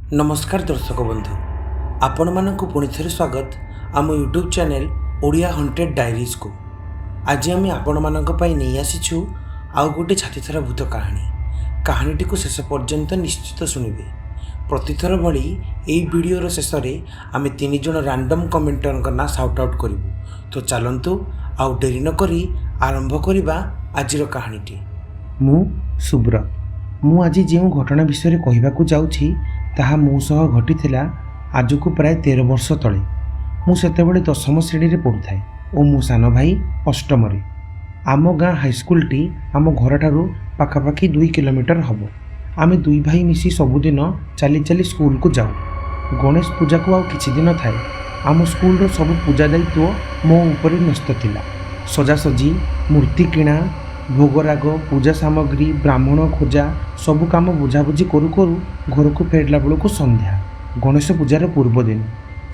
नमस्कार दर्शक बंधु, आपण मानक पुणी थे स्वागत आम YouTube channel Odia Haunted Diaries को। आज आम आपण मानक पई नहीं आसीछु आउ गोटे छातीथरा भूत कहानीटी को शेष पर्यंत निश्चित शुणिबे। प्रतिथर भली एई वीडियोर शेष में आम 3 जन रैंडम कमेंटर ना साउट आउट करूँ। तो चलतु आउ डेरी न करी आरंभ करिबा आजिर कहानीटी। मु सुब्रत मु आज जो घटना विषय कहवाकू जाऊँगी ताहा मो सह घटीथिला आजकू प्राय 13 वर्ष तले। मु सेतेबेले 10म श्रेणी रे पढ़ुथाए और मो सान भाई 8म रे। आम गाँ हाईस्कूलटी आम घर ठारू पाखापाखि 2 किलोमीटर हम। आमे दुई भाई मिसी सबुदिन चली चली स्कूल को जाऊ। गणेश पूजा को आउ किछि दिन थाए। आम स्कूल रो सब पूजा दायित्व मो ऊपर न्यस्त थिला। सजासजी, मूर्ति किणा, भोगराग, पूजा सामग्री, ब्राह्मण खोजा सबू काम बुझाबुझी करू करू घर को फेरला बेलू को संध्या। गणेश पूजार पूर्व दिन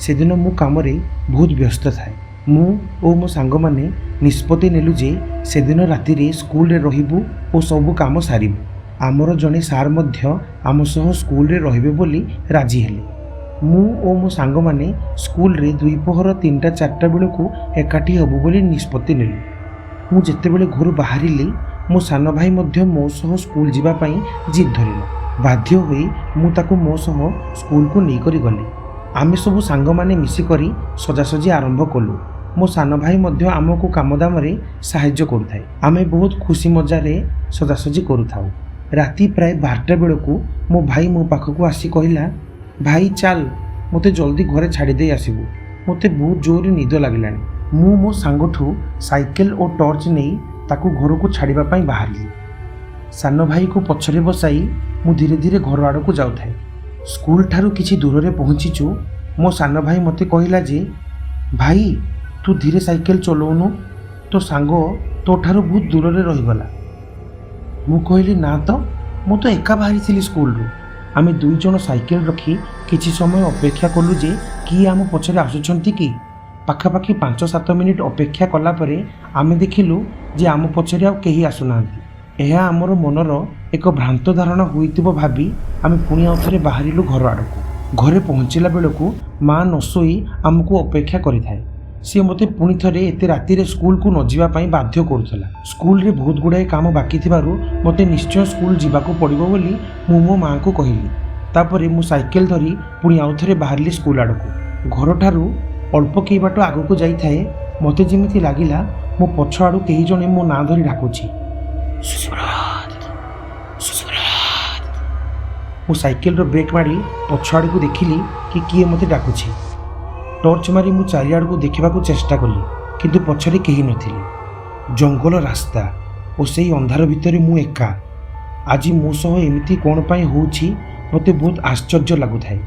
से दिन मु काम बहुत व्यस्त थाए। मु और मो सांग माने निष्पत्ति नेलु जे से दिन राति रे स्कूल रे रहिबू और सबू काम सारिबू। आमर जने सार मध्य आम सह स्कूल रे रहिबे बोली राजी हेले। मु और मो सांग माने स्कूल रे द्विपहर 3टा-4टा बेलू एकाठी हबू बोली निष्पत्ति नेलु। मु जेतेबेले घर बाहरिली मो सान भाई मध्य मो सह स्कूल जीवा पई जिद धरिला। बाध्य होई मु ताकू मो सह स्कूल को नहीं करी गली। आमे सब सांग माने मिसी करी सजासजी आरंभ कलु। मो सान भाई मध्य आमको काम दाम रे सहाय्य करुथाय। आमे बहुत खुशी मजारे सजासजी करुथाउ। राति प्राय 12टा बेलू मो भाई मो पाखक आसी कहला, भाई चल मते जल्दी घरे छाड़ी दे आसीबू, मते बहुत जोर निद लागिलानी। मु मो सांगठू साइकेल और टॉर्च नहीं ताकू घर को छाड़िबा पई बाहरली। सान भाई को पछरे बसाई मु धीरे धीरे घर आड़ को जाउथाए। स्कूल ठारू किछि दूर रे पहुंचीचु मो सान भाई मते कहिला जे, भाई तू धीरे साइकेल चलोनु, तो सांगो तो ठारू बहुत दूर रे रही गला। मु कहली ना तो मु तो एका बाहरी थिली स्कूल रू। आमे 2 जण साइकेल रखी किछि समय अपेक्षा कलु जे कि आम पछरे आसुछंती कि। पाखापाखि 5-7 मिनिट अपेक्षा कला परे आमे देखिलु जे आम पछरे आउ केही आसुनांती। एहा आमर मनर एक भ्रांत धारणा होइतिबो भाबी आमे पुणी आउथरे बाहरिलु घर आड़कू। घरे पहुंचला बेलकू माँ नसोई आमको अपेक्षा करिथाए। सी मते पुणी थरे एते राति रे स्कूल को न जीवा पई बाध्य करुथला। स्कूल रे बहुत गुड़ाए काम बाकी थिबारु मते निश्चय स्कूल जीवाको पड़िबो बोली मु मो माँ को कहिली। तापरे मु साइकेल धरी पुणी आउथरे बाहरिली स्कूल आड़कू। घर ठारू अल्प कई बाट आग को जाई थाए मते जेमिति लागिला मो पछ आड़ू केही जणे मो ना धरी डाकुची, सुब्रत सुब्रत। मो साइकेल रो ब्रेक मारी पछ आड़ को देखिली कि किए मते डाकुची। टॉर्च मारी मु चारि आड़ को देखिबाकू चेष्टा कली किंतु पछरे केही नथिले। जंगल रास्ता और सेही अंधार भितरे मु एका। आज मो सह एमिति कोन पई होउची मते बहुत आश्चर्य लागुथाए।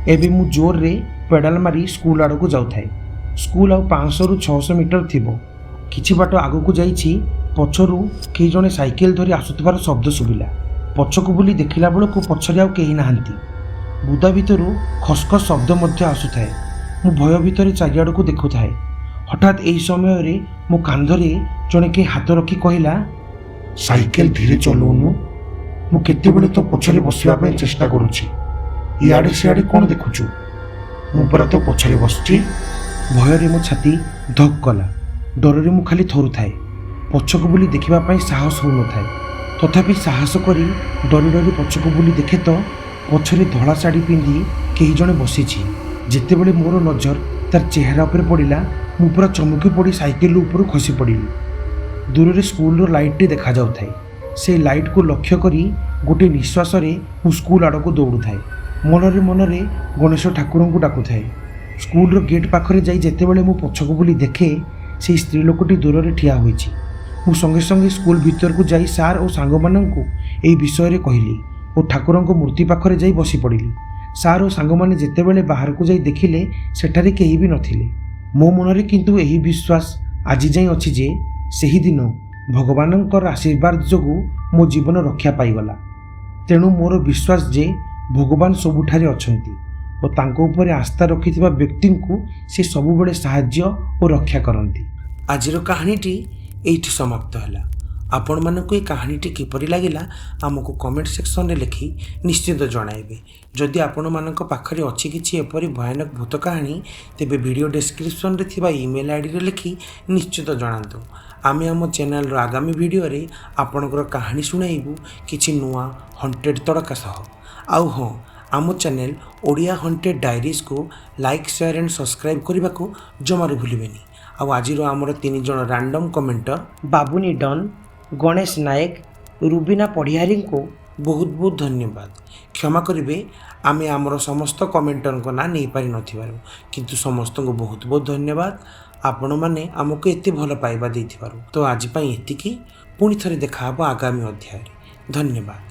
एबे मु जोर रे पेडाल मारी स्कूल आड़ को जाउथाए। स्कूल आउ 500-600 मीटर थिबो। किछि बाट आगकू जाइछि पछरु केही जणे साइकेल धरी आसुथिबार शब्द सुबिला। पछकू बुली देखिला बेलकू पछरे आउ केही नाहांती। बुदा भितरु खसखस शब्द मध्य आसुथाए। मु भय भितरे चारिआड़ को देखुथाए। हठात एही समय रे मो कांधरे जणे के हाथ रखी कहिला, साइकेल धीरे चलोनु, मु केतेबेले तो पछरे बसिबा पई चेष्टा करूछि। इआडे सिआडे कोन देखुछु? मु परा तो पछरे बसछि। भୟରେ मो छाती धक कला। डर रे मु खाली थरुथाए। पछकू बुली देखिबा पई साहस हो नथाए। तथापि साहस करी डरी डरी पछकू बुली देखे तो पछरे धळा साड़ी पिंधि केही जणे बसिछि। जेतेबेले मोर नजर तार चेहरा उपर पड़िला मु पूरा चमकी पड़ी साइकेल ऊपर खसी पड़िली। दूर रे स्कूल रो लाइट टी देखा जाउथाए। से लाइट को लक्ष्य करी गोटे निश्वास रे मु स्कूल आड़ को दौड़ुथाए। मनरे मनरे गणेश ठाकुर को डाकुथाए। स्कूल रो गेट पाखरे जाई जेतेबेले मु पछकू बुली देखे से स्त्री लोकटी दूर रे ठिया होईछि। मु संगे संगे स्कूल भीतर को जाई सार और सांग माननकु एई विषय रे कहिली और ठाकुरंक मूर्ति पाखरे जाई बसी पड़िली। सार और सांग माने जेतेबेले बाहर को जाई देखिले सेठारे केही भी नथिले। मो मनरे किंतु एही विश्वास आजि जाई अछि जे सेही दिन भगवानंकर आशीर्वाद जोगु मो जीवन रक्षा पाइगला। तेणु मोर विश्वास जे भगवान सबुठारे अछंती और तांको ऊपर आस्था रखिथिबा व्यक्ति को से सबुबेले साहाय्य और रक्षा करंती। आजिर कहानीटी एइठी समाप्त होला। ଆପଣମାନଙ୍କୁ ଏ କାହାଣୀଟି କିପରି ଲାଗିଲା ଆମକୁ କମେଣ୍ଟ ସେକ୍ସନରେ ଲେଖି ନିଶ୍ଚିତ ଜଣାଇବେ। ଯଦି ଆପଣମାନଙ୍କ ପାଖରେ ଅଛି କିଛି ଏପରି ଭୟାନକ ଭୂତ କାହାଣୀ ତେବେ ଭିଡ଼ିଓ ଡେସ୍କ୍ରିପସନରେ ଥିବା ଇମେଲ୍ ଆଇଡ଼ିରେ ଲେଖି ନିଶ୍ଚିତ ଜଣାନ୍ତୁ। ଆମେ ଆମ ଚ୍ୟାନେଲର ଆଗାମୀ ଭିଡ଼ିଓରେ ଆପଣଙ୍କର କାହାଣୀ ଶୁଣାଇବୁ କିଛି ନୂଆ ହଣ୍ଟେଡ଼ ତଡ଼କା ସହ। ଆଉ ହଁ, ଆମ ଚ୍ୟାନେଲ ଓଡ଼ିଆ ହଣ୍ଟେଡ଼ ଡାଇରିଜକୁ ଲାଇକ୍ ସେୟାର ଆଣ୍ଡ ସବସ୍କ୍ରାଇବ୍ କରିବାକୁ ଜମାରୁ ଭୁଲିବେନି। ଆଉ ଆଜିର ଆମର 3 ଜଣ ରାଣ୍ଡମ୍ କମେଣ୍ଟର ବାବୁନି ଡନ୍, ଗଣେଶ ନାୟକ, ରୁବିନା ପଢ଼ିଆରୀଙ୍କୁ ବହୁତ ବହୁତ ଧନ୍ୟବାଦ। କ୍ଷମା କରିବେ ଆମେ ଆମର ସମସ୍ତ କମେଣ୍ଟରଙ୍କ ନାଁ ନେଇପାରିନଥିବାରୁ, କିନ୍ତୁ ସମସ୍ତଙ୍କୁ ବହୁତ ବହୁତ ଧନ୍ୟବାଦ ଆପଣମାନେ ଆମକୁ ଏତେ ଭଲ ପାଇବା ଦେଇଥିବାରୁ। ତ ଆଜି ପାଇଁ ଏତିକି, ପୁଣି ଥରେ ଦେଖା ହେବ ଆଗାମୀ ଅଧ୍ୟାୟରେ। ଧନ୍ୟବାଦ।